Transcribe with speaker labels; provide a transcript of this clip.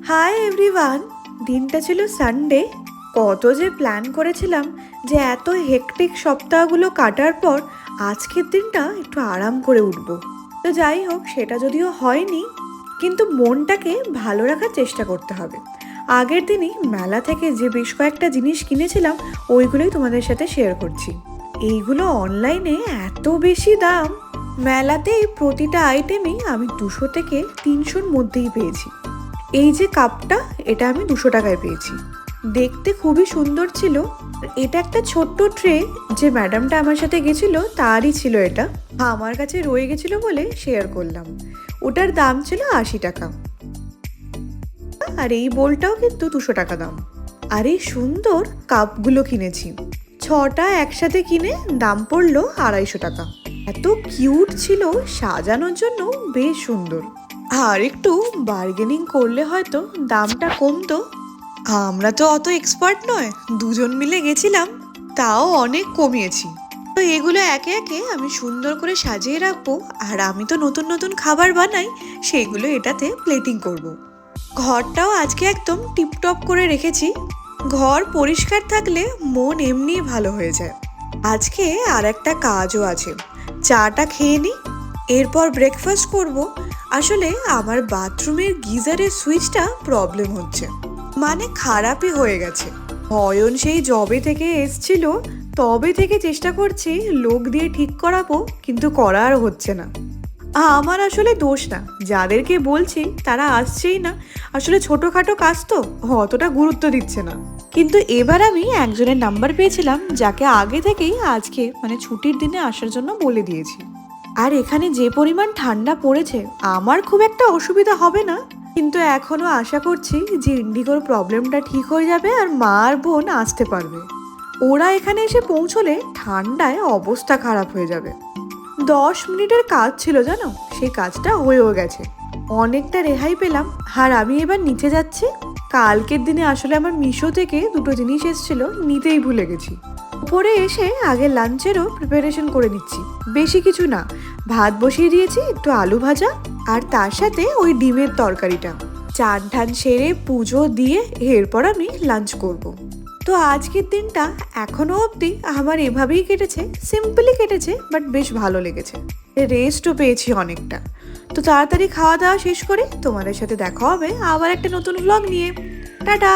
Speaker 1: Hi everyone. দিনটা ছিল Sunday. কত যে প্ল্যান করেছিলাম যে এত হেকটিক সপ্তাহগুলো কাটার পর আজকের দিনটা একটু আরাম করে উঠব। তো যাই হোক, সেটা যদিও হয়নি, কিন্তু মনটাকে ভালো রাখার চেষ্টা করতে হবে। আগের দিনই মেলা থেকে যে বেশ কয়েকটা জিনিস কিনেছিলাম, ওইগুলোই তোমাদের সাথে শেয়ার করছি। এইগুলো অনলাইনে এত বেশি দাম, মেলাতে প্রতিটা আইটেমই আমি 200 থেকে 300-র মধ্যেই পেয়েছি। এই যে কাপটা, এটা আমি 200 টাকায় পেয়েছি। দেখতে খুবই সুন্দর ছিল। এটা একটা ছোট্ট ট্রে, যে ম্যাডামটা আমার সাথে গেছিল তারই ছিল এটা। আমার কাছে রয়ে গেছিল বলে শেয়ার করলাম। ওটার দাম ছিল 80 টাকা। আর এই বোলটাও কিন্তু 200 টাকা দাম। আর এই সুন্দর কাপগুলো কিনেছি 6টা একসাথে কিনে, দাম পড়লো 250 টাকা। এত কিউট ছিল, সাজানোর জন্য বেশ সুন্দর। আর একটু বার্গেনিং করলে হয়তো দামটা কমতো। আমরা তো অত এক্সপার্ট নয়, দুজন মিলে গেছিলাম, তাও অনেক কমিয়েছি। তো এগুলো একে একে আমি সুন্দর করে সাজিয়ে রাখবো। আর আমি তো নতুন নতুন খাবার বানাই, সেগুলো এটাতে প্লেটিং করব। ঘরটাও আজকে একদম টিপটপ করে রেখেছি। ঘর পরিষ্কার থাকলে মন এমনিই ভালো হয়ে যায়। আজকে আর একটা কাজও আছে, চাটা খেয়ে নিই, এরপর ব্রেকফাস্ট করব। আসলে আমার বাথরুমের গিজারের সুইচটা প্রবলেম হচ্ছে, মানে খারাপই হয়ে গেছে। অয়ন সেই জবে থেকে এসছিল, তবে থেকে চেষ্টা করছি লোক দিয়ে ঠিক করাবো, কিন্তু করা আর হচ্ছে না। আমার আসলে দোষ না, যাদেরকে বলছি তারা আসছেই না। আসলে ছোটোখাটো কাজ তো অতটা গুরুত্ব দিচ্ছে না। কিন্তু এবার আমি একজনের নাম্বার পেয়েছিলাম, যাকে আগে থেকেই আজকে মানে ছুটির দিনে আসার জন্য বলে দিয়েছি। আর এখানে যে পরিমাণ ঠান্ডা পড়েছে, আমার খুব একটা অসুবিধা হবে না। কিন্তু এখনো আশা করছি যে ইন্ডিগোর প্রবলেমটা ঠিক হয়ে যাবে আর মা আর বোন আসতে পারবে। ওরা এখানে এসে পৌঁছলে ঠান্ডায় অবস্থা খারাপ হয়ে যাবে। 10 মিনিটের কাজ ছিল জানো, সেই কাজটা হয়েও গেছে। অনেকটা রেহাই পেলাম। আর আমি এবার নিচে যাচ্ছি। কালকের দিনে আসলে আমার মিশো থেকে দুটো জিনিস এসেছিল, নিতেই ভুলে গেছি। উপরে এসে আগে লাঞ্চেরও প্রিপারেশন করে নিচ্ছি। বেশি কিছু না, ভাত বসিয়ে দিয়েছি, একটু আলু ভাজা, আর তার সাথে ওই ডিমের তরকারিটা। চান ঠান সেরে পুজো দিয়ে এরপর আমি লাঞ্চ করব। তো আজকের দিনটা এখনো অবধি আমার এভাবেই কেটেছে, সিম্পলি কেটেছে, বাট বেশ ভালো লেগেছে। রেস্টও পেয়েছি অনেকটা। তো তাড়াতাড়ি খাওয়া দাওয়া শেষ করে তোমাদের সাথে দেখা হবে আবার একটা নতুন ভ্লগ নিয়ে। টাটা।